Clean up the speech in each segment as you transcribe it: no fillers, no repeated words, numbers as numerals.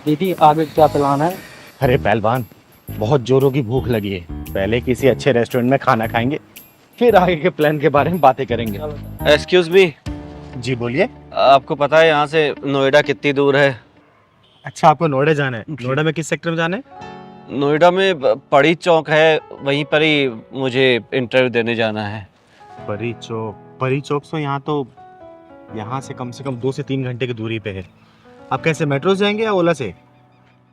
दीदी आगे क्या प्लान है? अरे पहलवान, बहुत जोरों की भूख लगी है। पहले किसी अच्छे रेस्टोरेंट में खाना खाएंगे, फिर आगे के प्लान के बारे में बातें करेंगे। एक्सक्यूज मी, जी बोलिए। आपको पता है यहाँ से नोएडा कितनी दूर है? अच्छा, आपको नोएडा जाना है? नोएडा में किस सेक्टर में जाना है? नोएडा में पड़ी चौक है, वहीं पर ही मुझे इंटरव्यू देने जाना है। परी चौक? परी चौक से यहाँ से कम 2 से 3 घंटे की दूरी पे है। आप कैसे, मेट्रो से जाएंगे या ओला से?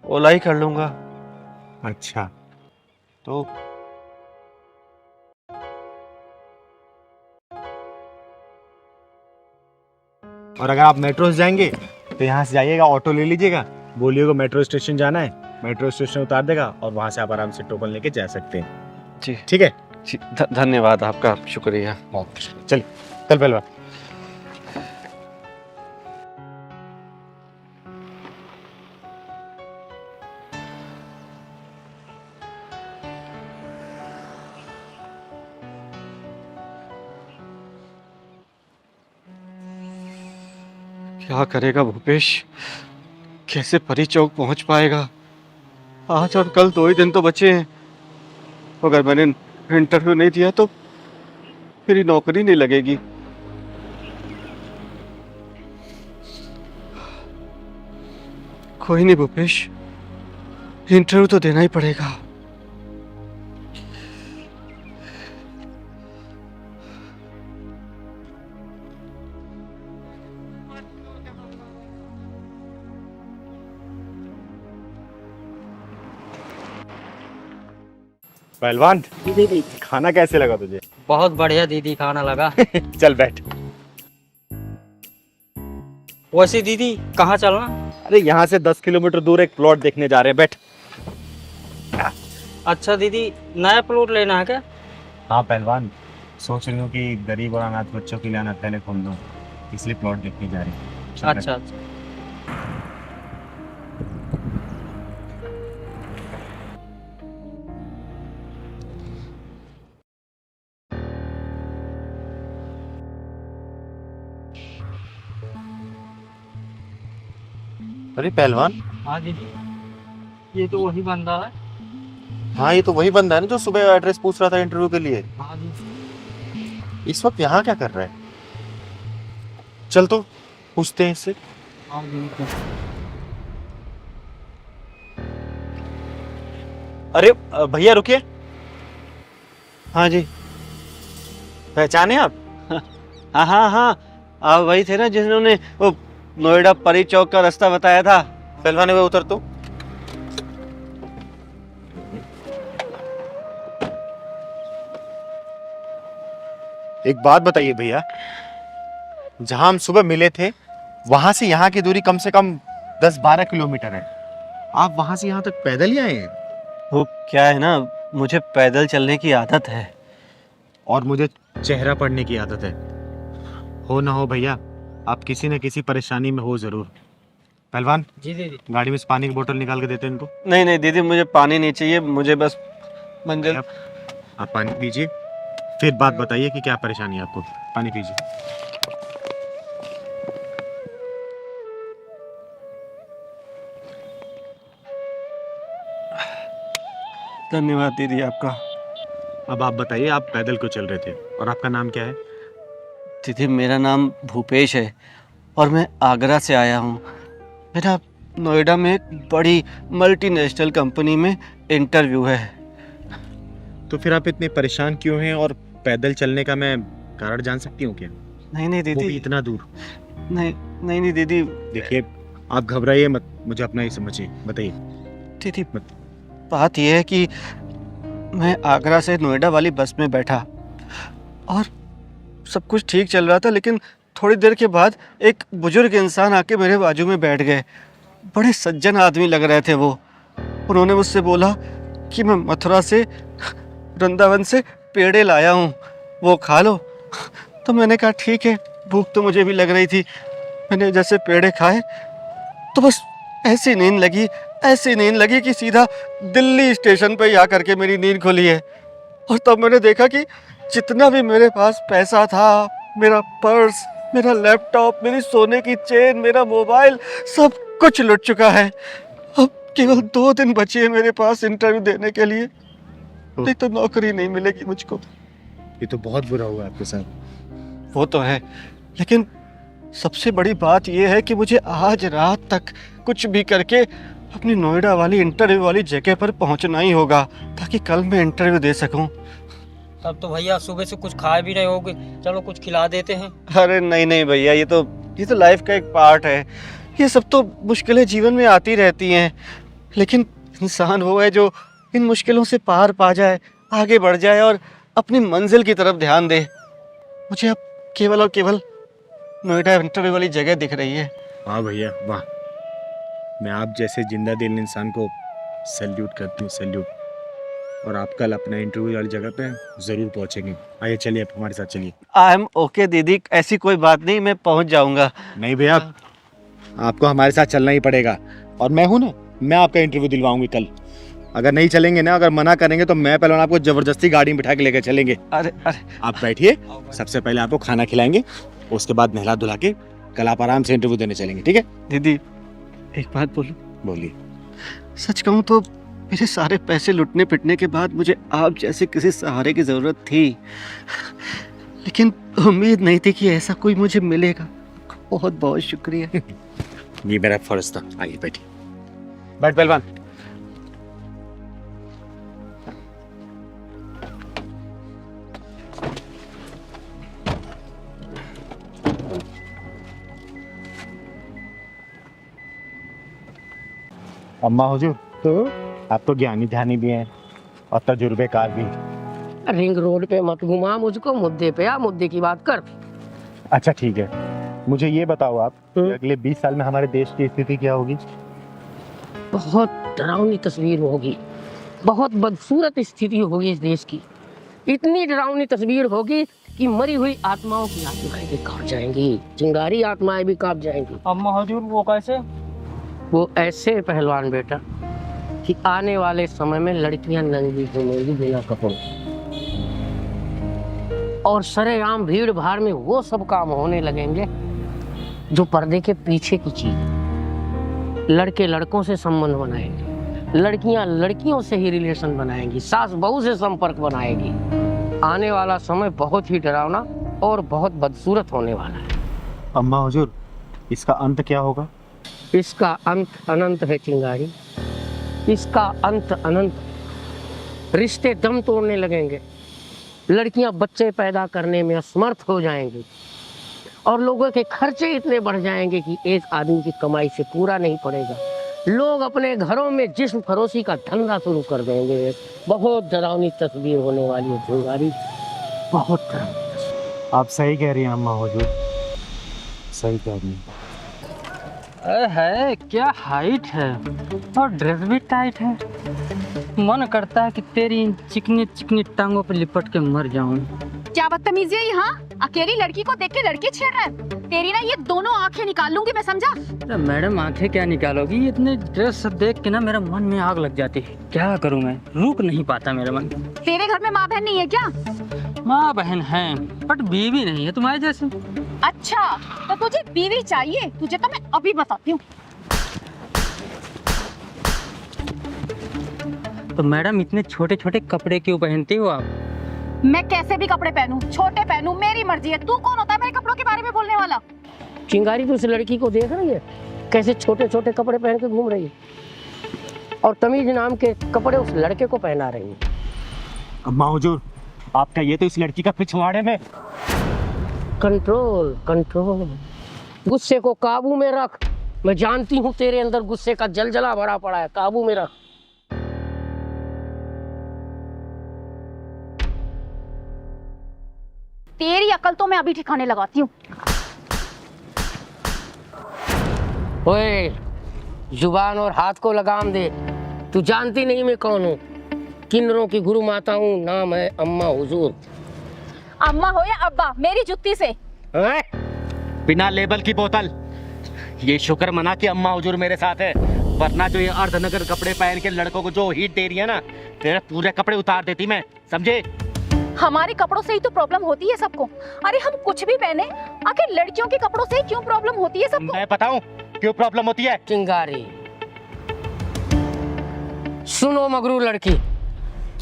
ओला ही कर लूंगा। अच्छा, तो और अगर आप मेट्रो से जाएंगे तो यहाँ से जाइएगा, ऑटो ले लीजिएगा, बोलिएगा मेट्रो स्टेशन जाना है, मेट्रो स्टेशन उतार देगा और वहां से आप आराम से टोकन लेके जा सकते हैं। जी ठीक है? जी, धन्यवाद आपका, शुक्रिया। चल चल पहलवान। क्या करेगा भूपेश, कैसे परी चौक पहुंच पाएगा? आज और कल 2 ही दिन तो बचे हैं। अगर मैंने इंटरव्यू नहीं दिया तो मेरी नौकरी नहीं लगेगी। कोई नहीं भूपेश, इंटरव्यू तो देना ही पड़ेगा। पहलवान, जी दीदी। खाना कैसे लगा तुझे? बहुत बढ़िया दीदी, खाना लगा। चल बैठ। वैसे दीदी कहाँ चलना? अरे यहाँ से 10 किलोमीटर दूर एक प्लॉट देखने जा रहे हैं, बैठ। अच्छा दीदी, नया प्लॉट लेना है क्या? हाँ पहलवान, सोच रही हूँ कि गरीब और अनाथ बच्चों के लिए अनाथालय खोल दूँ, इसलिए प्लॉट देखने जा रही हूँ। चल बैठ। अच्छा। अरे पहलवान, हाँ दीदी, ये तो वही बंदा है। हाँ ये तो वही बंदा है ना जो सुबह एड्रेस पूछ रहा था इंटरव्यू के लिए। हाँ दीदी। इस वक्त यहाँ क्या कर रहा है? चल तो पूछते हैं इससे। हाँ दीदी। अरे भैया रुकिए। हाँ जी। पहचाने आप? हाँ हाँ हाँ, आप वही थे ना जिन्होंने वो नोएडा परी चौक का रास्ता बताया था। पहलवान वो उतर तो। एक बात बताइए भैया, जहां हम सुबह मिले थे वहां से यहाँ की दूरी कम से कम 10-12 किलोमीटर है। आप वहां से यहाँ तक पैदल ही आए हैं? वो क्या है ना, मुझे पैदल चलने की आदत है। और मुझे चेहरा पढ़ने की आदत है। हो ना हो भैया, आप किसी न किसी परेशानी में हो जरूर। पहलवान, जी दीदी। गाड़ी में से पानी की बोतल निकाल के देते हैं इनको। नहीं नहीं दीदी, मुझे पानी नहीं चाहिए, मुझे बस मंजिल। आप पानी पीजिए, फिर बात बताइए कि क्या परेशानी है आपको। पानी पीजिए। धन्यवाद दीदी आपका। अब आप बताइए, आप पैदल क्यों चल रहे थे और आपका नाम क्या है? दीदी मेरा नाम भूपेश है और मैं आगरा से आया हूँ। मेरा नोएडा में एक बड़ी मल्टीनेशनल कंपनी में इंटरव्यू है। तो फिर आप इतने परेशान क्यों हैं और पैदल चलने का मैं कारण जान सकती हूँ क्या? नहीं नहीं वो भी दीदी, इतना दूर। नहीं नहीं नहीं दीदी। देखिए, आप घबराइए मत, मुझे अपना ही समझिए, बताइए। दीदी बात यह है कि मैं आगरा से नोएडा वाली बस में बैठा और सब कुछ ठीक चल रहा था, लेकिन थोड़ी देर के बाद एक बुजुर्ग इंसान आके मेरे बाजू में बैठ गए। बड़े सज्जन आदमी लग रहे थे वो। उन्होंने मुझसे बोला कि मैं मथुरा से, वृंदावन से पेड़े लाया हूँ, वो खा लो। तो मैंने कहा ठीक है, भूख तो मुझे भी लग रही थी। मैंने जैसे पेड़े खाए तो बस ऐसी नींद लगी कि सीधा दिल्ली स्टेशन पे ही आकर के मेरी नींद खुली है। और तब मैंने देखा कि जितना भी मेरे पास पैसा था, मेरा पर्स, मेरा लैपटॉप, मेरी सोने की चेन, मेरा मोबाइल, सब कुछ लुट चुका है। केवल 2 दिन बचे हैं मेरे पास इंटरव्यू देने के लिए, नहीं तो नौकरी नहीं मिलेगी मुझको। ये तो बहुत बुरा हुआ आपके साथ। वो तो है, लेकिन सबसे बड़ी बात यह है कि मुझे आज रात तक कुछ भी करके अपनी नोएडा वाली इंटरव्यू वाली जगह पर पहुंचना ही होगा, ताकि कल मैं इंटरव्यू दे सकूं। तब तो भैया सुबह से कुछ खाए भी रहे होगे, चलो कुछ खिला देते हैं। अरे नहीं नहीं भैया, ये तो लाइफ का एक पार्ट है। ये सब तो मुश्किलें जीवन में आती रहती हैं, लेकिन इंसान वो है जो इन मुश्किलों से पार पा जाए, आगे बढ़ जाए और अपनी मंजिल की तरफ ध्यान दे। मुझे अब केवल और केवल नोएडा इंटरव्यू वाली जगह दिख रही है। वाह भैया वाह, मैं आप जैसे जिंदा दिल इंसान को सैल्यूट करती हूँ, सैल्यूट। और आप कल अपना इंटरव्यू वाली जगह पे ज़रूर पहुँचेंगे। आइए चलिए, आप हमारे साथ चलिए। आई एम ओके दीदी, ऐसी कोई बात नहीं, मैं पहुंच जाऊंगा। नहीं भैया, आपको हमारे साथ चलना ही पड़ेगा। और मैं हूँ ना, मैं आपका इंटरव्यू दिलवाऊंगी कल। अगर नहीं चलेंगे ना, अगर मना करेंगे तो मैं पहले आपको जबरदस्ती गाड़ी में बिठा के लेकर चलेंगे। अरे अरे आप बैठिए, सबसे पहले आपको खाना खिलाएंगे, उसके बाद नहला धुला के कल आप आराम से इंटरव्यू देने चलेंगे, ठीक है? दीदी एक बात बोलूं? बोलिए। सच कहूं तो मेरे सारे पैसे लुटने पिटने के बाद मुझे आप जैसे किसी सहारे की ज़रूरत थी, लेकिन उम्मीद नहीं थी कि ऐसा कोई मुझे मिलेगा। बहुत बहुत शुक्रिया। ये मेरा फर्ज था। आइए बैठिए। बैठ पहलवान। अम्मा हुजूर, तो आप तो ज्ञानी ध्यानी भी हैं और तजुर्बेकार भी। रिंग रोड पे मत घुमा मुझको, मुद्दे पे आ, मुद्दे की बात कर। अच्छा ठीक है, मुझे ये बताओ आप कि अगले 20 साल में हमारे देश की स्थिति क्या होगी? बहुत डरावनी तस्वीर होगी, बहुत बदसूरत स्थिति होगी इस देश की। इतनी डरावनी तस्वीर होगी कि मरी हुई आत्माओं की आत्माएं भी कांप जाएंगी, चिंगारी आत्माएं भी कांप जाएंगी। अम्मा हजूर वो कैसे? वो ऐसे पहलवान बेटा कि आने वाले समय में लड़कियां नंगी घूमेंगी बिना कपड़ों, और सरेआम भीड़ भाड़ में वो सब काम होने लगेंगे जो पर्दे के पीछे की चीज। लड़के लड़कों से संबंध बनाएंगे, लड़कियां लड़कियों से ही रिलेशन बनाएंगी, सास बहू से संपर्क बनाएगी। आने वाला समय बहुत ही डरावना और बहुत बदसूरत होने वाला है। अम्मा हुजूर, इसका अंत क्या होगा? इसका अंत अनंत है चिंगारी, इसका अंत अनंत। रिश्ते दम तोड़ने लगेंगे, लड़कियां बच्चे पैदा करने में असमर्थ हो जाएंगी, और लोगों के खर्चे इतने बढ़ जाएंगे कि एक आदमी की कमाई से पूरा नहीं पड़ेगा। लोग अपने घरों में जिस्म फरोशी का धंधा शुरू कर देंगे। बहुत डरावनी तस्वीर होने वाली है चिंगारी, बहुत डरावनी। आप सही कह रही हैं अम्मा हुजूर, सही कह रही हैं। है क्या हाइट है, और ड्रेस भी टाइट है। मन करता है कि तेरी इन चिकनी चिकनी टांगों पर लिपट के मर जाऊं। क्या बदतमीजी है यहाँ? अकेली लड़की को देख के लड़के छेड़ रहे हैं। तेरी ना ये दोनों आंखें निकाल लूंगी मैं, समझा? मैडम आंखें क्या निकालोगी, इतने ड्रेस सब देख के ना मेरा मन में आग लग जाती है। क्या करूं मैं, रुक नहीं पाता मेरा मन। तेरे घर में माँ बहन नहीं है क्या? माँ बहन है बट बीवी नहीं है तुम्हारे जैसे। अच्छा, तो तुझे बीवी चाहिए? तुझे तो मैं अभी बताती हूँ। तो मैडम इतने छोटे छोटे कपड़े क्यों पहनती हो आप? मैं कैसे भी कपड़े पहनूं, छोटे पहनूं, मेरी मर्जी है। तू कौन होता है मेरे कपड़ों के बारे में बोलने वाला? चिंगारी तो उस लड़की को देख रही है कैसे छोटे छोटे कपड़े पहन के घूम रही है, और तमीज नाम के कपड़े उस लड़के को पहना रही है। अम्मा हुजूर, आप कहिए तो इस लड़की का पिछवाड़े में। कंट्रोल कंट्रोल, गुस्से को काबू में रख। मैं जानती हूँ तेरे अंदर गुस्से का जलजला भरा पड़ा है, काबू में रख। तेरी अकल तो मैं अभी ठिकाने लगाती हूँ। ओए, जुबान और हाथ को लगाम दे। तू जानती नहीं मैं कौन हूँ, किन्नरों की गुरु माता हूँ, नाम है अम्मा हुजूर। अम्मा हो या अब्बा, मेरी जुत्ती से। बिना लेबल की बोतल। ये शुक्र मना कि अम्मा हुजूर मेरे साथ है, वरना जो ये अर्धनगर कपड़े पहन के लड़कों को जो हीट दे रही है ना, तेरे पूरे कपड़े उतार देती मैं, समझे? हमारे कपड़ों से ही तो प्रॉब्लम होती है सबको। अरे हम कुछ भी पहने, आखिर लड़कियों के कपड़ों से ही क्यों प्रॉब्लम होती है सबको? मैं बताऊं क्यों प्रॉब्लम होती है? चिंगारी, सुनो मगरू लड़की,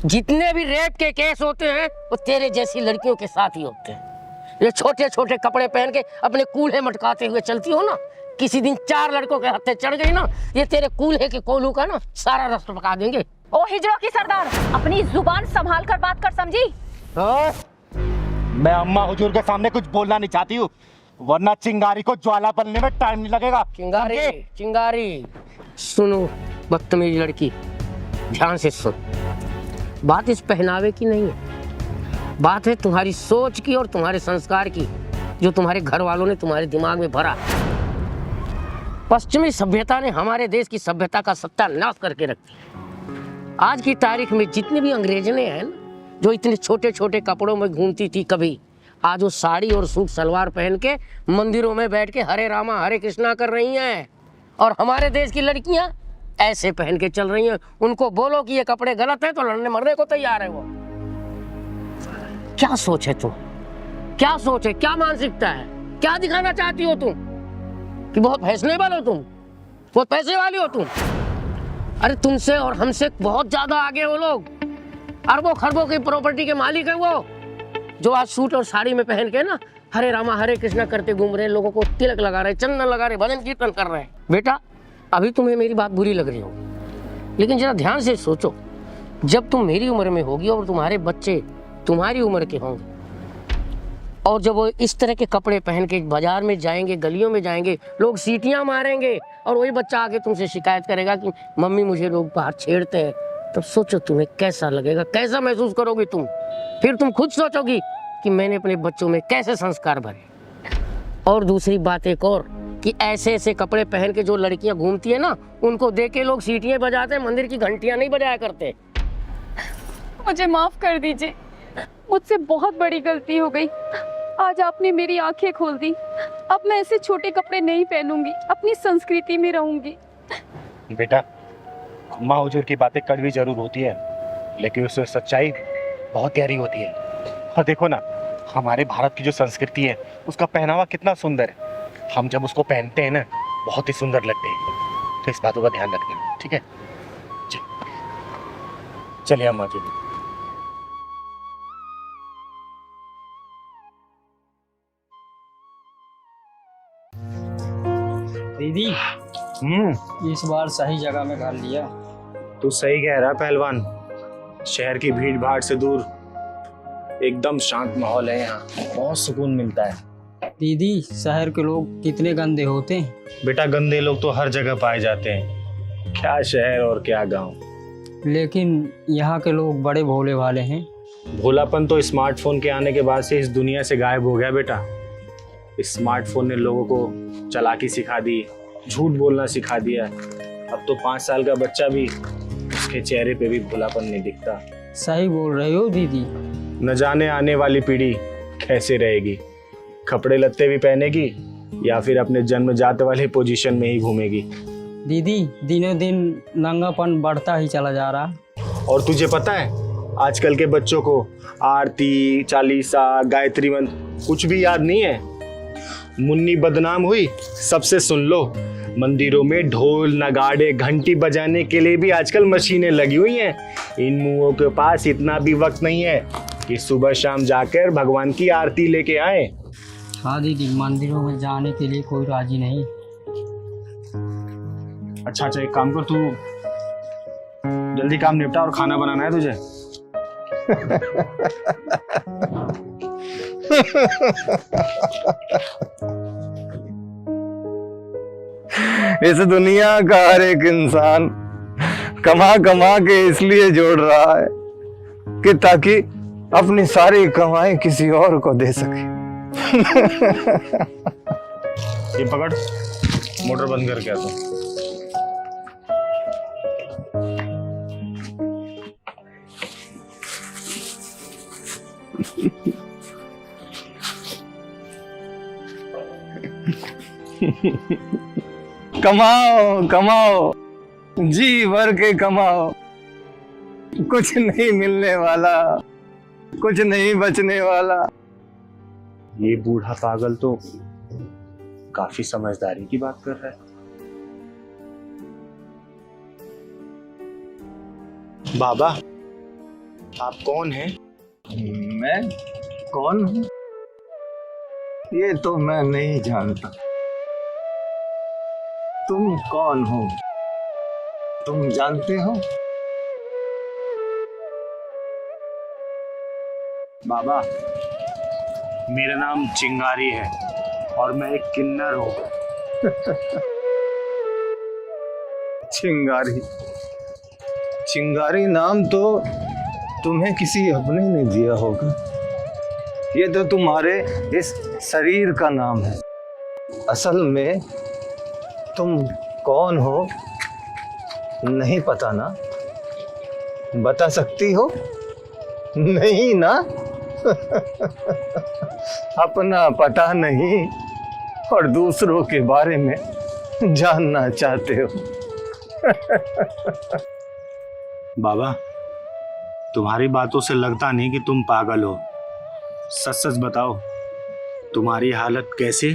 जितने भी रेप के केस होते हैं वो तेरे जैसी लड़कियों के साथ ही होते हैं। ये छोटे छोटे कपड़े पहन के अपने कूल्हे मटकाते हुए चलती हो ना, किसी दिन 4 लड़कों के हत्थे चढ़ गई ना, ये तेरे कूल्हे के कोलू का ना सारा रस पका देंगे। ओ हिजड़ों की सरदार, अपनी जुबान संभाल कर बात कर, समझी? मैं अम्मा हुजूर के सामने कुछ बोलना नहीं चाहती हूँ, वरना चिंगारी को ज्वाला बनने में टाइम नहीं लगेगा। चिंगारी चिंगारी। सुनो बदतमीज लड़की, ध्यान से सुन। बात इस पहनावे की नहीं है, बात है तुम्हारी सोच की और तुम्हारे संस्कार की, जो तुम्हारे घर वालों ने तुम्हारे दिमाग में भरा। पश्चिमी सभ्यता ने हमारे देश की सभ्यता का सत्यानाश करके रख दिया। आज की तारीख में जितनी भी अंग्रेजने हैं ना, जो इतने छोटे छोटे कपड़ों में घूमती थी कभी, आज वो साड़ी और सूट सलवार पहन के मंदिरों में बैठ के हरे रामा हरे कृष्णा कर रही हैं। और हमारे देश की लड़कियां ऐसे पहन के चल रही हैं। उनको बोलो कि ये कपड़े गलत हैं तो लड़ने मरने को तैयार है वो। क्या सोच है तुम, क्या सोच है, क्या मानसिकता है, क्या दिखाना चाहती हो तुम कि बहुत फैशनेबल हो तुम, बहुत पैसे वाली हो तुम? अरे तुमसे और हमसे बहुत ज्यादा आगे हो लोग, अरबों खरबों की प्रॉपर्टी के मालिक है वो, जो आज सूट और साड़ी में पहन के ना हरे रामा हरे कृष्णा करते घूम रहे हैं, लोगों को तिलक लगा रहे, चंदन लगा रहे, भजन कीर्तन कर रहे हैं। बेटा अभी तुम्हें मेरी बात बुरी लग रही होगी, लेकिन जरा ध्यान से सोचो, जब तुम मेरी उम्र में होगी और तुम्हारे बच्चे तुम्हारी उम्र के होंगे, और जब वो इस तरह के कपड़े पहन के बाजार में जाएंगे, गलियों में जाएंगे, लोग सीटियां मारेंगे और वही बच्चा आके तुमसे शिकायत करेगा कि मम्मी मुझे लोग बाहर छेड़ते हैं, तब सोचो तुम्हें कैसा लगेगा, कैसा महसूस करोगी तुम? फिर तुम खुद सोचोगी कि मैंने अपने बच्चों में कैसे संस्कार भरे। और दूसरी बात एक और, कि ऐसे ऐसे कपड़े पहन के जो लड़कियां घूमती है ना, उनको देख के लोग सीटियां बजाते, मंदिर की घंटियां नहीं बजाया करते। मुझे माफ कर दीजिए, मुझसे बहुत बड़ी गलती हो गई। आज आपने मेरी आंखें खोल दी। अब मैं ऐसे छोटे कपड़े नहीं पहनूंगी, अपनी संस्कृति में रहूंगी। बेटा, अम्मा हुजूर की बातें कड़वी जरूर होती है, लेकिन उसमें सच्चाई बहुत गहरी होती है। और देखो ना, हमारे भारत की जो संस्कृति है, उसका पहनावा कितना सुंदर है। हम जब उसको पहनते हैं ना, बहुत ही सुंदर लगते हैं। तो इस बातों का ध्यान रखना, ठीक है? चलिए अम्मा जी। दीदी इस बार सही जगह में घर लिया। तू सही कह रहा है पहलवान, शहर की भीड़ भाड़ से दूर एकदम शांत माहौल है यहाँ, बहुत सुकून मिलता है। दीदी शहर के लोग कितने गंदे होते हैं। बेटा गंदे लोग तो हर जगह पाए जाते हैं, क्या शहर और क्या गांव। लेकिन यहाँ के लोग बड़े भोले भाले हैं। भोलापन तो स्मार्टफोन के आने के बाद से इस दुनिया से गायब हो गया बेटा। स्मार्टफोन ने लोगों को चालाकी सिखा दी, झूठ बोलना सिखा दिया। अब तो 5 साल का बच्चा भी, उसके चेहरे पे भी भोलापन नहीं दिखता। सही बोल रहे हो दीदी। न जाने आने वाली पीढ़ी कैसे रहेगी, कपड़े लत्ते भी पहनेगी या फिर अपने जन्मजात वाले पोजीशन में ही घूमेगी। दीदी दिनों दिन नंगापन बढ़ता ही चला जा रहा है। और तुझे पता है, आजकल के बच्चों को आरती, चालीसा, गायत्री मंत्र कुछ भी याद नहीं है। मुन्नी बदनाम हुई, सबसे सुन लो, मंदिरों में ढोल नगाड़े घंटी बजाने के लिए भी आजकल मशीनें लगी हुई हैं। इन मुंहों के पास इतना भी वक्त नहीं है कि सुबह शाम जाकर भगवान की आरती लेके आए। हाँ दीदी, मंदिरों में जाने के लिए कोई राजी नहीं। अच्छा एक काम कर, तू जल्दी काम निपटा और खाना बनाना है तुझे। इस दुनिया का हर एक इंसान कमा कमा के इसलिए जोड़ रहा है कि ताकि अपनी सारी कमाई किसी और को दे सके। ये पकड़, मोटर बंद करके आता हूं। कमाओ कमाओ, जी भर के कमाओ, कुछ नहीं मिलने वाला, कुछ नहीं बचने वाला। ये बूढ़ा पागल तो काफी समझदारी की बात कर रहा है। बाबा, आप कौन हैं? मैं कौन हूँ ये तो मैं नहीं जानता। तुम कौन हो, तुम जानते हो? बाबा, मेरा नाम चिंगारी है और मैं एक किन्नर हूँ। चिंगारी? चिंगारी नाम तो तुम्हें किसी अपने ने दिया होगा। ये तो तुम्हारे इस शरीर का नाम है। असल में तुम कौन हो नहीं पता ना? बता सकती हो? नहीं ना? अपना पता नहीं और दूसरों के बारे में जानना चाहते हो। बाबा, तुम्हारी बातों से लगता नहीं कि तुम पागल हो। सच सच बताओ, तुम्हारी हालत कैसे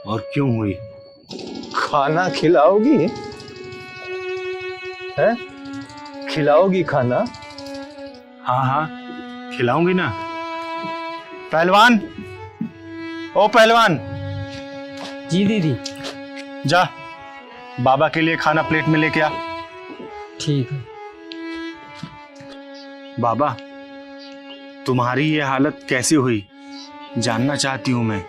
और क्यों हुई? खाना खिलाओगी? है? खिलाओगी खाना? हाँ हाँ, खिलाऊंगी ना। पहलवान, ओ पहलवान, जी दीदी। जा बाबा के लिए खाना प्लेट में लेके आ। ठीक है। बाबा, तुम्हारी ये हालत कैसे हुई जानना चाहती हूं मैं।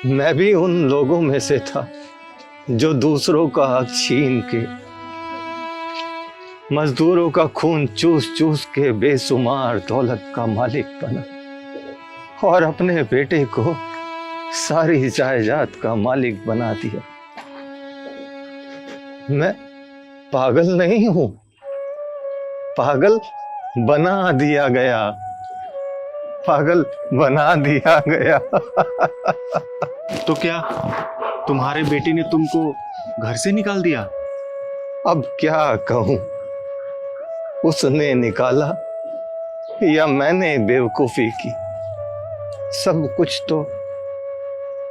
मैं भी उन लोगों में से था जो दूसरों का हक छीन के, मजदूरों का खून चूस चूस के बेशुमार दौलत का मालिक बना और अपने बेटे को सारी जायदाद का मालिक बना दिया। मैं पागल नहीं हूं, पागल बना दिया गया, पागल बना दिया गया। तो क्या तुम्हारे बेटे ने तुमको घर से निकाल दिया? अब क्या कहूं, उसने निकाला या मैंने बेवकूफी की, सब कुछ तो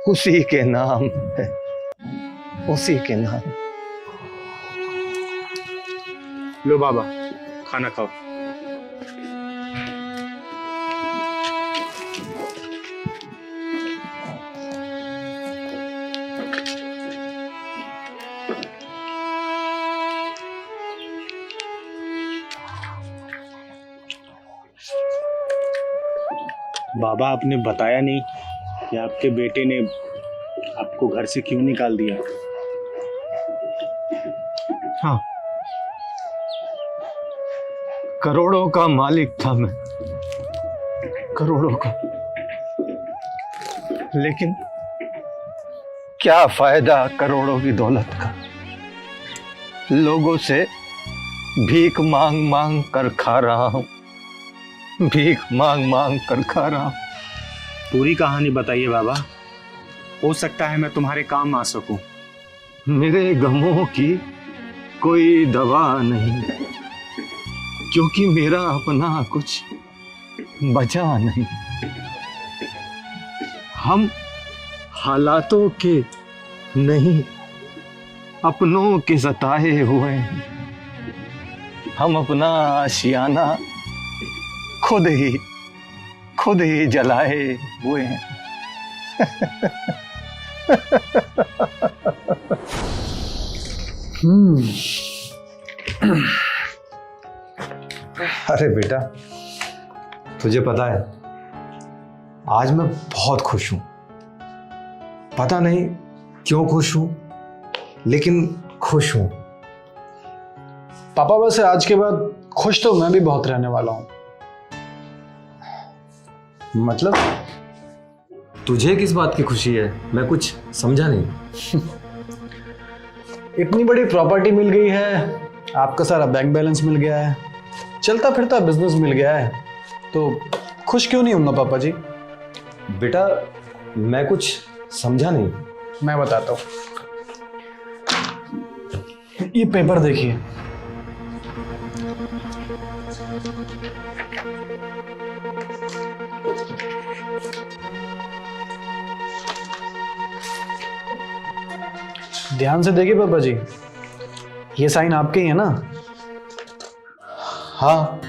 उसी के नाम है, उसी के नाम। लो बाबा, खाना खाओ। बाबा, आपने बताया नहीं कि आपके बेटे ने आपको घर से क्यों निकाल दिया। हाँ, करोड़ों का मालिक था मैं, करोड़ों का। लेकिन क्या फायदा करोड़ों की दौलत का? लोगों से भीख मांग मांग कर खा रहा हूं, भीख मांग मांग कर खा रहा हूं। पूरी कहानी बताइए बाबा, हो सकता है मैं तुम्हारे काम आ सकूं। मेरे गमों की कोई दवा नहीं, क्योंकि मेरा अपना कुछ बचा नहीं। हम हालातों के नहीं, अपनों के सताए हुए हैं। हम अपना आशियाना खुद ही जलाए हुए हैं। अरे बेटा, तुझे पता है आज मैं बहुत खुश हूं। पता नहीं क्यों खुश हूं, लेकिन खुश हूं। पापा, वैसे आज के बाद खुश तो मैं भी बहुत रहने वाला हूं। मतलब तुझे किस बात की खुशी है? मैं कुछ समझा नहीं। इतनी बड़ी प्रॉपर्टी मिल गई है, आपका सारा बैंक बैलेंस मिल गया है, चलता फिरता बिजनेस मिल गया है, तो खुश क्यों नहीं होऊंगा पापा जी? बेटा, मैं कुछ समझा नहीं। मैं बताता हूं, ये पेपर देखिए। ध्यान से देखिए पापा जी, ये साइन आपके ही है ना? हाँ,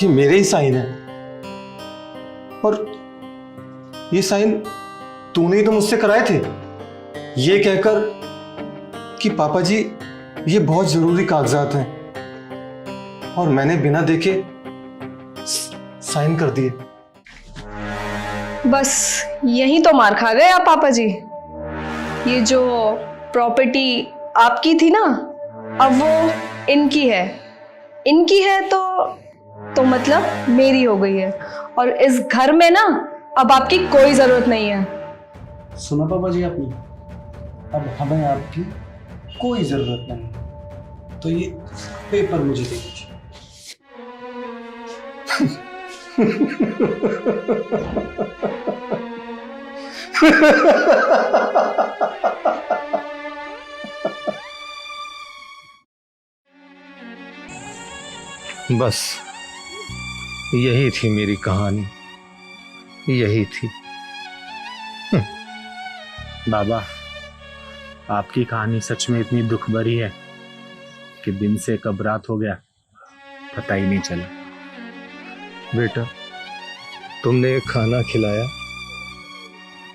ये मेरे ही साइन है। और ये साइन तूने ही तो मुझसे कराए थे, ये कहकर कि पापा जी ये बहुत जरूरी कागजात हैं, और मैंने बिना देखे साइन कर दिए। बस यही तो मार खा गए आप पापा जी। ये जो प्रॉपर्टी आपकी थी ना, अब वो इनकी है। इनकी है तो मतलब मेरी हो गई है, और इस घर में ना अब आपकी कोई जरूरत नहीं है। सुना पापा जी आपने, अब हमें आपकी कोई जरूरत नहीं। तो ये पेपर मुझे दे दीजिए। बस यही थी मेरी कहानी, यही थी। बाबा, आपकी कहानी सच में इतनी दुख भरी है कि दिन से कब रात हो गया पता ही नहीं चला। बेटा, तुमने ये खाना खिलाया,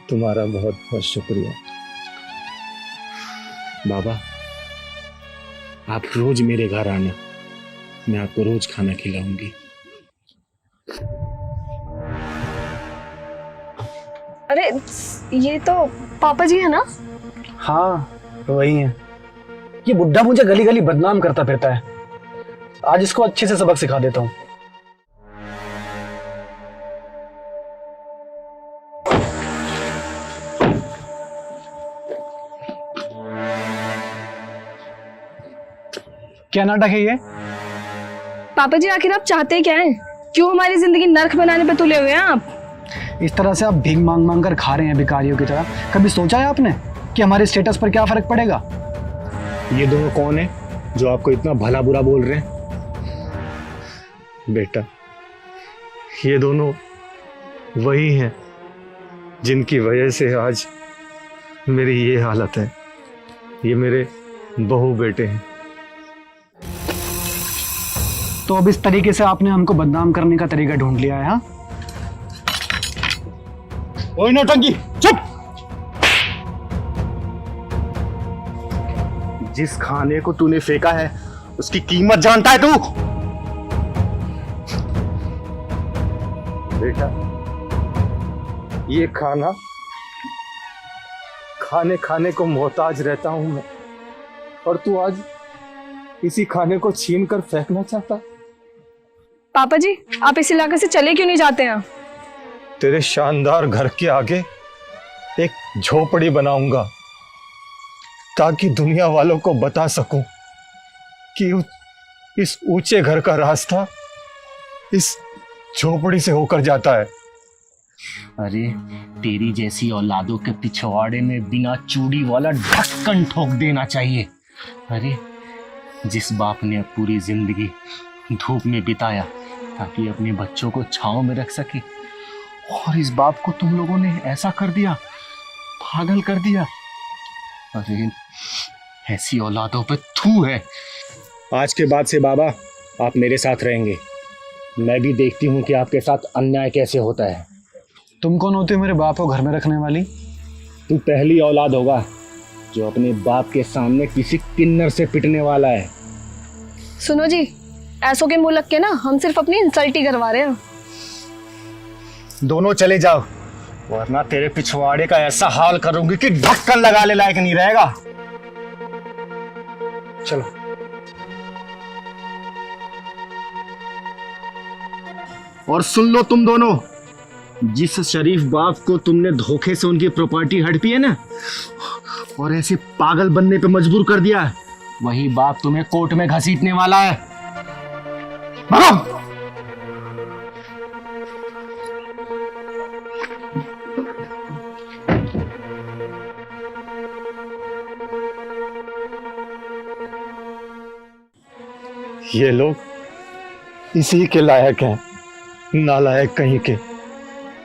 तुम्हारा बहुत बहुत शुक्रिया। बाबा, आप रोज मेरे घर आना, मैं आपको रोज खाना खिलाऊंगी। अरे ये तो पापा जी है ना? हाँ, तो वही है। ये बुड्ढा मुझे गली गली बदनाम करता फिरता है। आज इसको अच्छे से सबक सिखा देता हूँ। क्या नाटक है ये? पापा जी आखिर आप चाहते क्या हैं? क्यों हमारी जिंदगी नर्क बनाने पे तुले हुए हैं आप? इस तरह से आप भीख मांग मांग कर खा रहे हैं भिखारियों की तरह। कभी सोचा है आपने कि हमारे स्टेटस पर क्या फर्क पड़ेगा? ये दोनों कौन है जो आपको इतना भला बुरा बोल रहे हैं? बेटा, ये दोनों वही हैं जिनकी वजह से आज मेरी ये हालत है। ये मेरे बहू बेटे हैं। तो अब इस तरीके से आपने हमको बदनाम करने का तरीका ढूंढ लिया है? हाँ, ओए नौटंकी, चुप! जिस खाने को तूने फेंका है उसकी कीमत जानता है तू? बेटा, ये खाना खाने खाने को मोहताज रहता हूं मैं, और तू आज इसी खाने को छीन कर फेंकना चाहता? पापा जी आप इस इलाके से चले क्यों नहीं जाते हैं? तेरे शानदार घर के आगे एक झोपड़ी बनाऊंगा ताकि दुनिया वालों को बता सकूं कि इस ऊंचे घर का रास्ता इस झोपड़ी से होकर जाता है। अरे तेरी जैसी औलादों के पिछवाड़े में बिना चूड़ी वाला ढक्कन ठोक देना चाहिए। अरे जिस बाप ने पूरी जिंदगी धूप में बिताया ताकि अपने बच्चों को छांव में रख सके, और इस बाप को तुम लोगों ने ऐसा कर दिया, पागल कर दिया। अरे ऐसी औलादों पे थू है। आज के बाद से बाबा आप मेरे साथ रहेंगे। मैं भी देखती हूँ कि आपके साथ अन्याय कैसे होता है। तुम कौन होते हो मेरे बाप को घर में रखने वाली? तू पहली औलाद होगा जो अपने बाप के सामने किसी किन्नर से पिटने वाला है। सुनो जी, ऐसों के मुंह लग के ना हम सिर्फ अपनी इंसल्ट ही करवा रहे हैं। दोनों चले जाओ, वरना तेरे पिछवाड़े का ऐसा हाल करूंगी कि ढक्कन लगाने लायक नहीं रहेगा। चलो। और सुन लो तुम दोनों, जिस शरीफ बाप को तुमने धोखे से उनकी प्रॉपर्टी हड़पी है ना, और ऐसे पागल बनने पे मजबूर कर दिया है, वही बाप तुम्हें कोर्ट में घसीटने वाला है। भागो! ये लोग इसी के लायक हैं, नालायक कहीं के।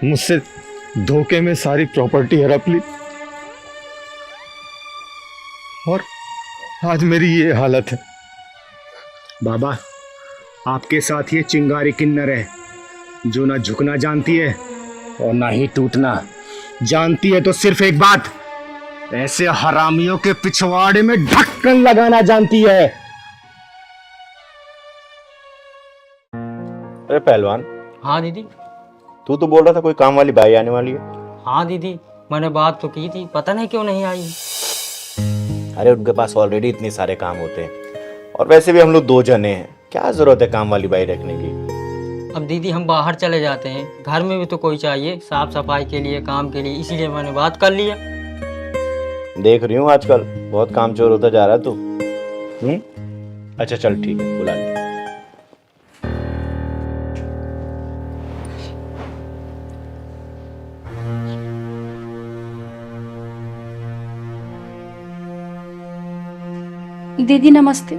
मुझसे धोखे में सारी प्रॉपर्टी हड़प ली, और आज मेरी ये हालत है। बाबा आपके साथ ये चिंगारी किन्नर है जो ना झुकना जानती है और ना ही टूटना जानती है। तो सिर्फ एक बात, ऐसे हरामियों के पिछवाड़े में ढक्कन लगाना जानती है। अरे पहलवान, हाँ दीदी। तू तो बोल रहा था कोई काम वाली बाई आने वाली है। हाँ दीदी, मैंने बात तो की थी, पता नहीं क्यों नहीं आई। अरे उनके पास ऑलरेडी इतने सारे काम होते हैं और वैसे भी हम लोग 2 जने हैं, क्या जरूरत है काम वाली बाई रखने की। अब दीदी हम बाहर चले जाते हैं, घर में भी तो कोई चाहिए साफ सफाई के लिए, काम के लिए, इसीलिए मैंने बात कर लिया। देख रही हूँ आजकल बहुत कामचोर होता जा रहा है तू। अच्छा चल ठीक है, बुला ले। दीदी नमस्ते,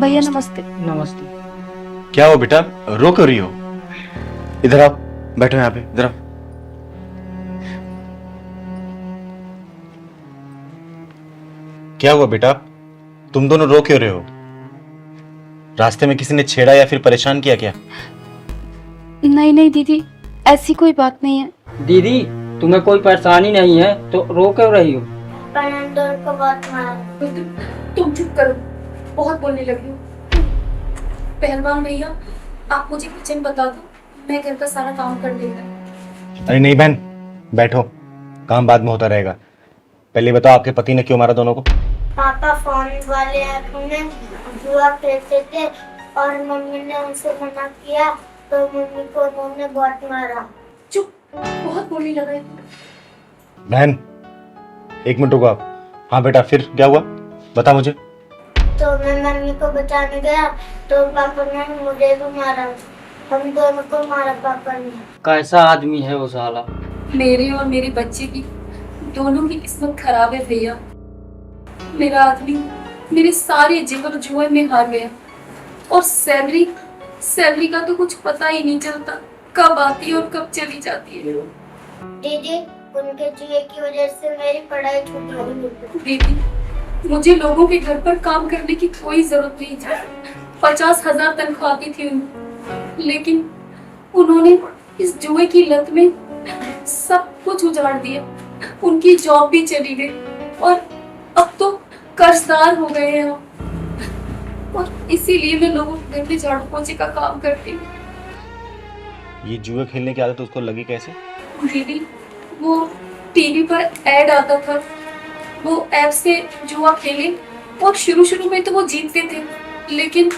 भैया नमस्ते। नमस्ते। क्या हो बेटा, रो क्यों रही हो? इधर आओ, बैठो यहाँ पे, इधर आओ। क्या हुआ बेटा, तुम दोनों रो क्यों रहे हो? रास्ते में किसी ने छेड़ा या फिर परेशान किया क्या? नहीं नहीं दीदी, ऐसी कोई बात नहीं है। दीदी तुम्हें कोई परेशानी नहीं है तो रो क्यों रही हो? तुम चुप करो, बहुत बोलने लगी हो। पहलवान भैया, आप मुझे किचन बता दो, मैं घर का सारा काम कर लेगा। अरे नहीं बहन, बैठो, काम बाद में होता रहेगा। पहले बताओ आपके पति ने क्यों मारा दोनों को? पापा फोन वाले ऐप में जुआ खेलते थे और मम्मी ने उनसे मना किया तो मम्मी को उन्होंने बहुत मारा। चुप, बहुत बोलने लगा है। बहन 1 मिनट रुको आप। हाँ बेटा, फिर क्या हुआ बता मुझे। तो मैं मम्मी को बचाने गया तो पापा ने मुझे भी मारा, हम दोनों को मारा पापा ने। कैसा आदमी है वो साला? मेरे और मेरे बच्चे की दोनों की किस्मत खराब है भैया। मेरा आदमी मेरे सारे जेवर जुए में हार गया और सैलरी का तो कुछ पता ही नहीं चलता, कब आती है और कब चली जाती है। दीदी, उनके जुए की वजह से मेरी पढ़ाई छूट गई। दीदी, मुझे लोगों के घर पर काम करने की कोई जरूरत नहीं थी। 50,000 तनख्वाह आती थी उन्हें, लेकिन उन्होंने इस जुए की लत में सब कुछ उजाड़ दिया। उनकी जॉब भी चली गई और अब तो कर्जदार हो गए हैं और इसीलिए मैं लोगों के घर में झाड़ू पोछे का काम करती हूँ। ये जुए खेलने की आदत उसको लगी कैसे? दीदी, वो टीवी पर ऐड आता था, वो ऐप से जुआ खेले और शुरू में तो वो जीतते थे, लेकिन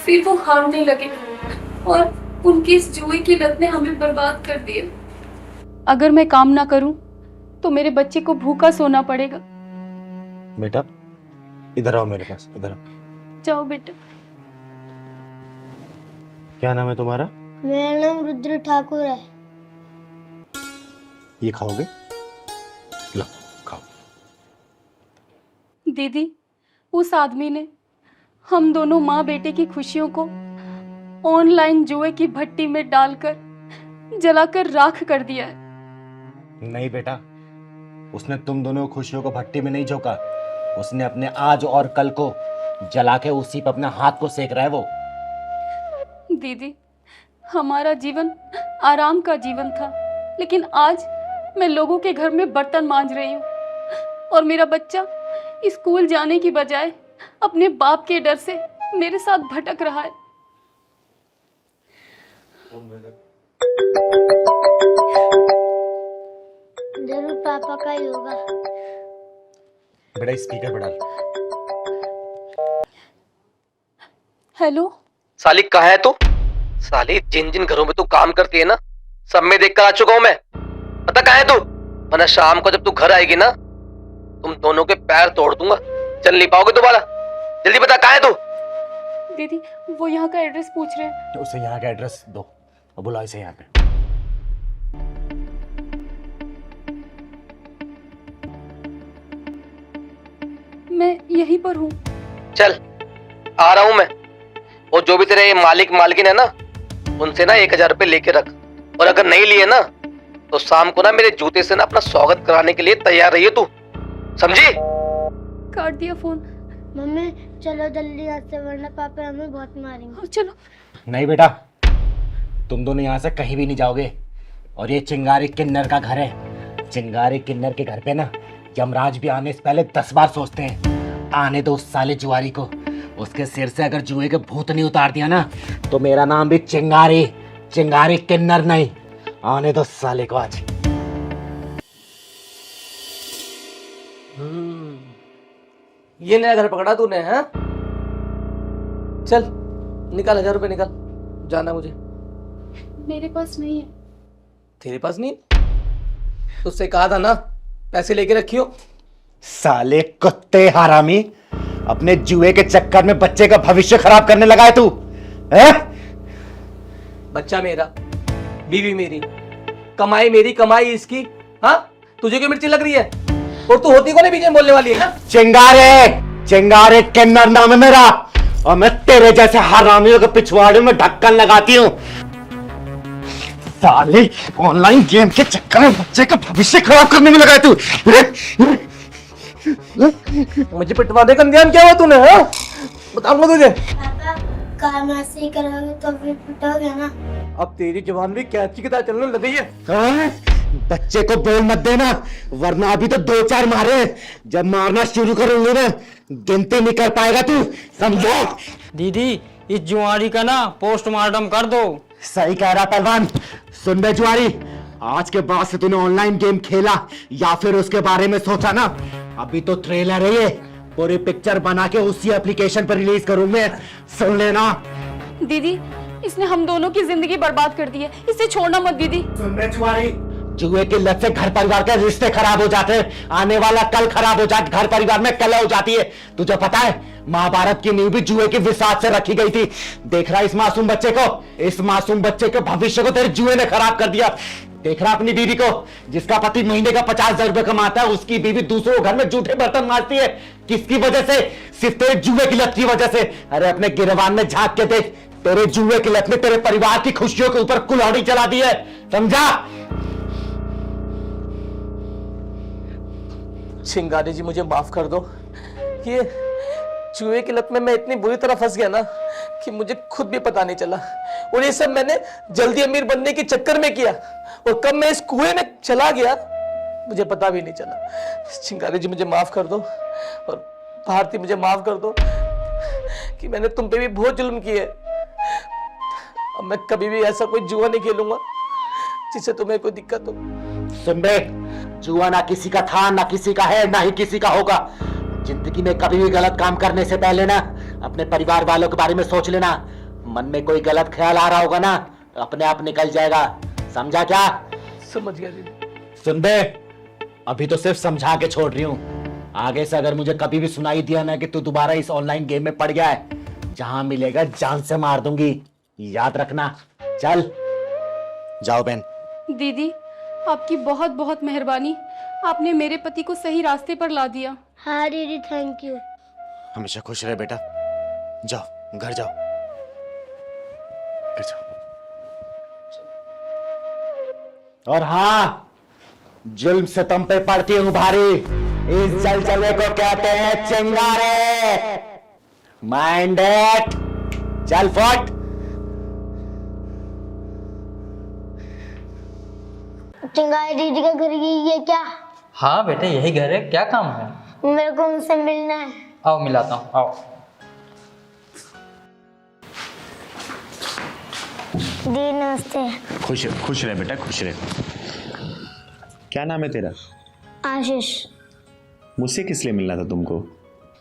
फिर वो हारने लगे और उनकी इस जुए की लत ने हमें बर्बाद कर दिया। अगर मैं काम ना करूं तो मेरे बच्चे को भूखा सोना पड़ेगा। बेटा इधर आओ मेरे पास, इधर आओ। जाओ बेटा। क्या नाम है तुम्हारा? मेरा नाम रुद्र ठाकुर है। ये खाओगे? लो खाओ। दीदी, उस आदमी ने हम दोनों माँ बेटे की खुशियों को ऑनलाइन जुए की भट्टी में डालकर जलाकर राख कर दिया है। नहीं बेटा, उसने तुम दोनों खुशियों को भट्टी में नहीं झोंका, उसने अपने आज और कल को जला के उसी पर अपने हाथ को सेक रहा है वो। दीदी, हमारा जीवन आराम का जीवन था, लेकिन आज मैं लोगों के घर में बर्तन मांज रही हूँ और मेरा बच्चा स्कूल जाने की बजाय अपने बाप के डर से मेरे साथ भटक रहा है। जरूर पापा का ही होगा। बेटा स्पीकर पे डाल। हेलो साली कहाँ है तू? साली जिन जिन घरों में तू काम करती है ना, सब में देख कर आ चुका हूं मैं। पता कहाँ है तू? वरना शाम को जब तू घर आएगी ना, तुम दोनों के पैर तोड़ दूंगा, चल नहीं पाओगे दोबारा। जल्दी बता कहाँ है तू? दीदी, वो यहाँ का एड्रेस पूछ रहे हैं। उसे यहाँ का एड्रेस दो और बुलाओ इसे यहाँ पे। मैं यहीं पर हूँ। चल आ रहा हूं मैं। और जो भी तेरे ये मालिक मालकिन है ना, उनसे ना 1000 रुपए लेके रख, और अगर नहीं लिए ना तो शाम को ना मेरे जूते से ना अपना स्वागत कराने के लिए तैयार रहिए तू, समझी? काट दिया फोन। मम्मी चलो जल्दी यहाँ से वरना पापा हमें बहुत मारेंगे। चलो। नहीं बेटा, तुम दोनों यहाँ से कहीं भी नहीं जाओगे। और ये चिंगारी किन्नर का घर है। चिंगारी किन्नर के घर पे ना यमराज भी आने से पहले 10 बार सोचते हैं। आने दो उस साले जुआरी को। उसके सिर से अगर जुए के भूत नहीं उतार दिया ना तो मेरा नाम भी चिंगारी किन्नर नहीं। आने दो साले को आज। ये नया घर पकड़ा तूने, हैं? चल निकाल 1000 रुपए निकाल, जाना मुझे। मेरे पास नहीं है। तेरे पास नहीं? तुझसे कहा था ना पैसे लेके रखियो। साले कुत्ते हरामी, अपने जुए के चक्कर में बच्चे का भविष्य खराब करने लगा है तू, हैं? बच्चा मेरा, बीवी मेरी, कमाई मेरी, कमाई इसकी। हाँ, तुझे क्यों मिर्ची लग रही है? और तू होती को नहीं बीच में बोलने वाली है ना? चिंगारे किन्नर नाम है मेरा, और मैं तेरे जैसे हरामियों के पिछवाड़े में ढक्कन लगाती हूँ। साले ऑनलाइन गेम के चक्कर में बच्चे का भविष्य खराब करने में लगा है तू। मुझे पिटवा दे कंध्यान, क्या हुआ तूने? हाँ, बताऊंगा तुझे। पापा काम ऐसे ही करोगे तो फिर पिटोगे ना। अब तेरी जवान भी कैची की तरह चलने लग गई है। हाँ? बच्चे को बोल मत देना, वरना अभी तो 2-4 मारे। जब मारना शुरू करूंगी ना गिनती नहीं कर पाएगा तू, समझो? दीदी इस जुआरी का ना पोस्टमार्टम कर दो। सही कह रहा पहलवान। सुन बे जुआरी, आज के बाद से तूने ऑनलाइन गेम खेला या फिर उसके बारे में सोचा ना, अभी तो ट्रेलर है ये, पूरी पिक्चर बना के उसी एप्लीकेशन पर रिलीज करूंगा, सुन लेना। दीदी इसने हम दोनों की जिंदगी बर्बाद कर दी है, इसे छोड़ना मत दीदी। सुन बे जुआरी, जुए की लत से घर परिवार के रिश्ते खराब हो जाते हैं, आने वाला कल खराब हो जाता, घर परिवार में कलह हो जाती है। तुझे पता है महाभारत की नींव भी जुए के विसात से रखी गई थी। देख रहा इस मासूम बच्चे को, इस मासूम बच्चे के भविष्य को तेरे जुए ने खराब कर दिया। देख रहा अपनी बीवी को, जिसका पति महीने का 50,000 रुपए कमाता है, उसकी बीवी दूसरों घर में जूठे बर्तन मारती है। किसकी वजह से? सिर्फ तेरे जुए की लत की वजह से। अरे अपने गिरवान में झांक के देख, तेरे जुए की लत ने तेरे परिवार की खुशियों के ऊपर कुल्हाड़ी चला दी है, समझा? चिंगारी जी मुझे माफ कर दो। ये जुए की लत में मैं इतनी बुरी तरह फंस गया ना कि मुझे खुद भी पता नहीं चला, और ये सब मैंने जल्दी अमीर बनने के चक्कर में किया, और कब मैं इस कुएं में चला गया मुझे पता भी नहीं चला। चिंगारी जी मुझे माफ कर दो, और भारती मुझे माफ कर दो कि मैंने तुम पे भी बहुत जुल्म किए। अब मैं कभी भी ऐसा कोई जुआ नहीं खेलूंगा जिससे तुम्हें कोई दिक्कत हो। सुन बे, जुआ ना किसी का था, ना किसी का है, ना ही किसी का होगा। जिंदगी में कभी भी गलत काम करने से पहले ना अपने परिवार वालों के बारे में सोच लेना। मन में कोई गलत ख्याल आ रहा होगा ना अपने आप निकल जाएगा, समझा क्या? समझ गया दीदी। सुन बे, अभी तो सिर्फ समझा के छोड़ रही हूँ। आगे से अगर मुझे कभी भी सुनाई दिया ना कि तू दोबारा इस ऑनलाइन गेम में पड़ गया है, जहां मिलेगा जान से मार दूंगी, याद रखना। चल जाओ बहन। दीदी आपकी बहुत बहुत मेहरबानी, आपने मेरे पति को सही रास्ते पर ला दिया। हाँ दीदी थैंक यू। हमेशा खुश रहे बेटा, जाओ घर जाओ, घर जाओ। और हाँ, जुल्म से तुम पे पड़ती हूँ भारी, इस जलजले को कहते हैं चिंगारे। माइंड इट, चल फट। चिंगारी दीदी का घर यही है क्या? हाँ बेटे यही घर है, क्या काम है? मेरे को उनसे मिलना है। आओ मिलाता हूँ, आओ। दी नमस्ते। खुश रहे बेटा, खुश रहे। क्या नाम है तेरा? आशीष। मुझसे किस लिए मिलना था तुमको?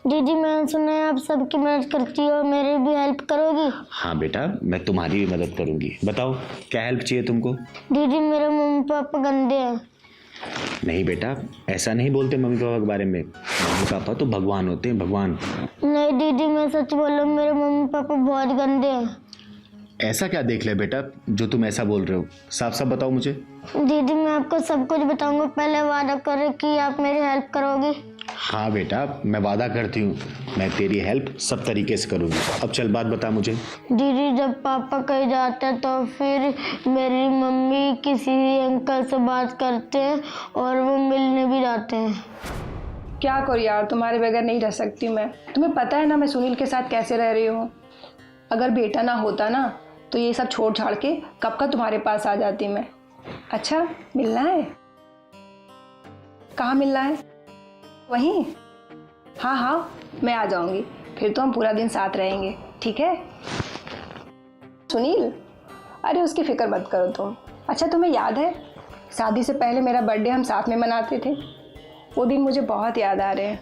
दीदी मैंने सुना है आप सबकी मदद करती हो, मेरी भी हेल्प करोगी? हाँ बेटा, मैं तुम्हारी भी मदद करूंगी। बताओ क्या हेल्प चाहिए तुमको? दीदी मेरे मम्मी पापा गंदे हैं। नहीं बेटा, ऐसा नहीं बोलते मम्मी पापा के बारे में। मम्मी पापा तो भगवान होते हैं, भगवान। नहीं दीदी मैं सच बोल रहा हूँ, मेरे मम्मी पापा बहुत गंदे हैं। ऐसा क्या देख ले बेटा जो तुम ऐसा बोल रहे हो? साफ साफ बताओ मुझे। दीदी मैं आपको सब कुछ बताऊंगा, पहले वादा करो कि आप मेरी हेल्प करोगी। हाँ बेटा, मैं वादा करती हूँ, मैं तेरी हेल्प सब तरीके से करूँगी। अब चल बात बता मुझे। दीदी जब पापा कहीं जाते हैं तो फिर मेरी मम्मी किसी अंकल से बात करते हैं और वो मिलने भी जाते हैं। क्या करूँ यार, तुम्हारे बगैर नहीं रह सकती मैं। तुम्हें पता है ना मैं सुनील के साथ कैसे रह रही हूँ। अगर बेटा ना होता ना तो ये सब छोड़ छाड़ के कब का तुम्हारे पास आ जाती मैं। अच्छा मिलना है? कहाँ मिलना है? वहीं? हाँ हाँ मैं आ जाऊँगी, फिर तो हम पूरा दिन साथ रहेंगे, ठीक है? सुनील, अरे उसकी फिक्र मत करो तुम। अच्छा तुम्हें याद है शादी से पहले मेरा बर्थडे हम साथ में मनाते थे? वो दिन मुझे बहुत याद आ रहे हैं।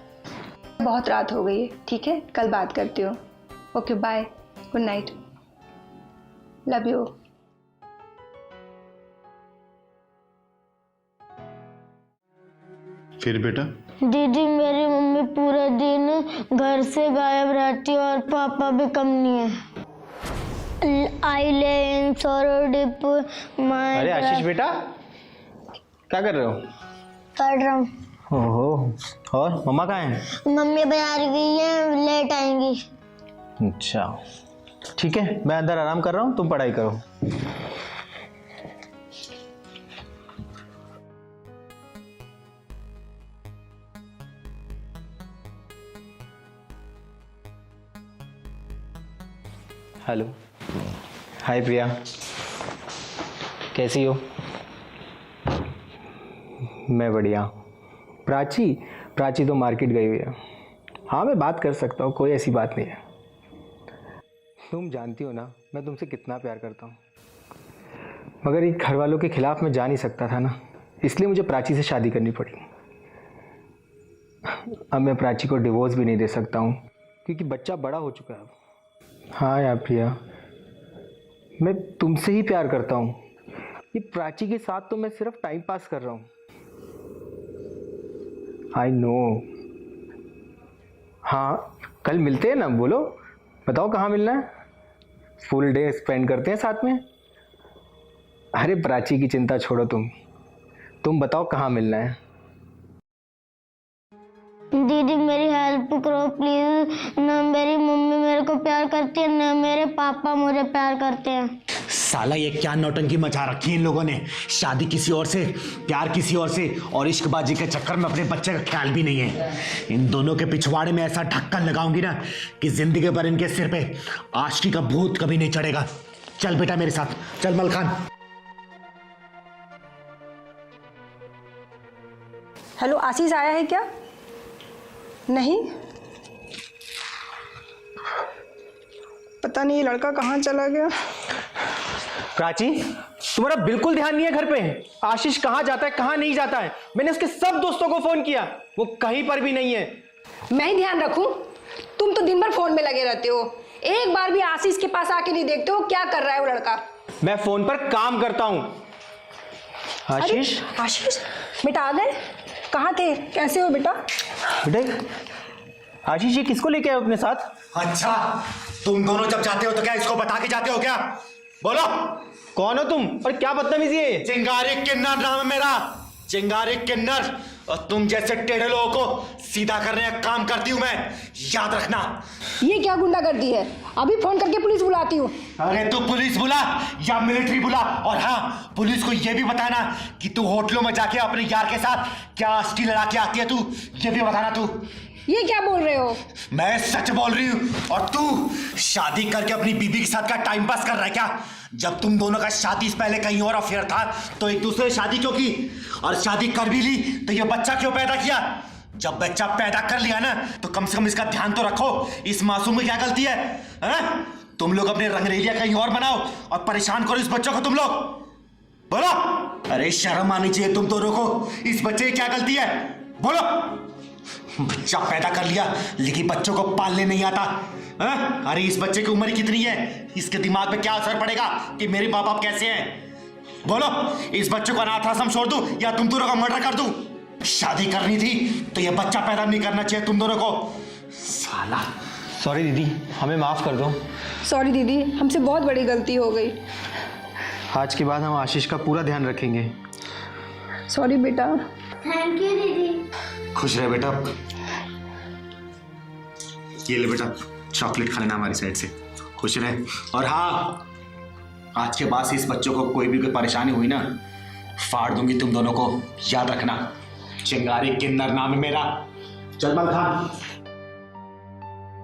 बहुत रात हो गई है, ठीक है कल बात करती हूँ। Okay bye, good night, love you. फिर बेटा? दीदी मेरी मम्मी पूरे दिन घर से गायब रहती है और पापा भी कम नहीं है। आइलैंड्स और डिप माय। अरे आशीष बेटा, क्या कर रहे हो? पढ़ रहा हूँ। ओहो, और मम्मा कहाँ हैं? मम्मी बाहर गई है, लेट आएंगी। अच्छा ठीक है, मैं अंदर आराम कर रहा हूँ, तुम पढ़ाई करो। हेलो, हाय प्रिया, कैसी हो? मैं बढ़िया। प्राची तो मार्केट गई हुई है। हाँ मैं बात कर सकता हूँ, कोई ऐसी बात नहीं है। तुम जानती हो ना मैं तुमसे कितना प्यार करता हूँ, मगर ये घर वालों के खिलाफ मैं जा नहीं सकता था ना, इसलिए मुझे प्राची से शादी करनी पड़ी। अब मैं प्राची को डिवोर्स भी नहीं दे सकता हूँ क्योंकि बच्चा बड़ा हो चुका है अब। हाँ यार प्रिया, मैं तुमसे ही प्यार करता हूँ। ये प्राची के साथ तो मैं सिर्फ टाइम पास कर रहा हूँ। I know. हाँ कल मिलते हैं ना, बोलो बताओ कहाँ मिलना है? फुल डे स्पेंड करते हैं साथ में। अरे प्राची की चिंता छोड़ो, तुम बताओ कहाँ मिलना है? दीदी मेरी हेल्प करो प्लीज। ना मेरी मम्मी मेरे को प्यार करती है, ना मेरे पापा मुझे प्यार करते हैं। साला ये क्या नौटंकी मचा रखी है इन लोगों ने। शादी किसी और से, प्यार किसी और से, और इश्कबाजी के चक्कर में अपने बच्चे का ख्याल भी नहीं है। इन दोनों के पिछवाड़े में ऐसा ढक्कन लगाऊंगी ना कि जिंदगी भर इनके सिर पे आशिकी का भूत कभी नहीं चढ़ेगा। चल बेटा मेरे साथ, चल मलखान। हेलो आशीष आया है क्या? नहीं, पता नहीं ये लड़का कहाँ चला गया। प्राची, तुम्हारा बिल्कुल ध्यान नहीं है घर पे। आशीष कहाँ जाता है कहाँ नहीं जाता है, मैंने उसके सब दोस्तों को फोन किया, वो कहीं पर भी नहीं है। मैं ही ध्यान रखूं? तुम तो दिन भर फोन में लगे रहते हो, एक बार भी आशीष के पास आके नहीं देखते हो क्या कर रहा है वो लड़का। मैं फोन पर काम करता हूँ। आशीष, आशीष बेटा आ गए? कहाँ थे, कैसे हो बेटा? बेटा आशीष ये किसको लेके आए अपने साथ? अच्छा तुम दोनों जब जाते हो तो क्या इसको बता के जाते हो क्या? बोलो कौन हो तुम और क्या बदतमीजी है? चिंगारी किन्नर नाम है मेरा, चिंगारी किन्नर। और तुम जैसे टेढ़े लोगों को सीधा करने का काम करती हूं मैं, याद रखना। ये क्या गुंडागर्दी है? अभी फोन करके पुलिस बुलाती हूँ। अरे तू पुलिस बुला या मिलिट्री बुला, और हाँ पुलिस को ये भी बताना कि तू होटलों में जाके अपने यार के साथ क्या अस्थि लड़ा के आती है, तू ये भी बताना। तू ये क्या बोल रहे हो? मैं सच बोल रही हूँ। और तू शादी करके अपनी बीबी के साथ क्या टाइम पास कर रहा है क्या? जब तुम दोनों का शादी से पहले कहीं और अफेयर था तो एक दूसरे से शादी क्यों की? और शादी कर भी ली तो ये बच्चा क्यों पैदा किया? जब बच्चा पैदा कर लिया ना तो कम से कम इसका ध्यान तो रखो, इस मासूम में क्या गलती है? तुम लोग अपने रंगरेलिया कहीं और बनाओ और परेशान करो इस बच्चों को तुम लोग। बोलो, अरे शर्म आनी चाहिए तुम दोनों को, इस बच्चे की क्या गलती है? बोलो। बच्चा पैदा कर लिया लेकिन बच्चों को पालने नहीं आता। अरे इस बच्चे की उम्र कितनी है, इसके दिमाग पे क्या असर पड़ेगा कि मेरे माँ बाप कैसे हैं? बोलो, इस बच्चे को अनाथ आश्रम छोड़ दूं या तुम दोनों का मर्डर कर दूं? शादी करनी थी तो ये बच्चा पैदा नहीं करना चाहिए तुम दोनों को। साला। सॉरी दीदी, हमें माफ कर दो। सॉरी दीदी, हमसे बहुत बड़ी गलती हो गई। आज के बाद हम आशीष का पूरा ध्यान रखेंगे। सॉरी बेटा। थैंक यू दीदी। खुश रहे बेटा। ये ले बेटा चॉकलेट खा लेना हमारी साइड से, खुश रहे। और हाँ, आज के बाद से इस बच्चों को कोई भी परेशानी हुई ना, फाड़ दूंगी तुम दोनों को, याद रखना। चिंगारी किन्नर नाम है मेरा। सलमान खान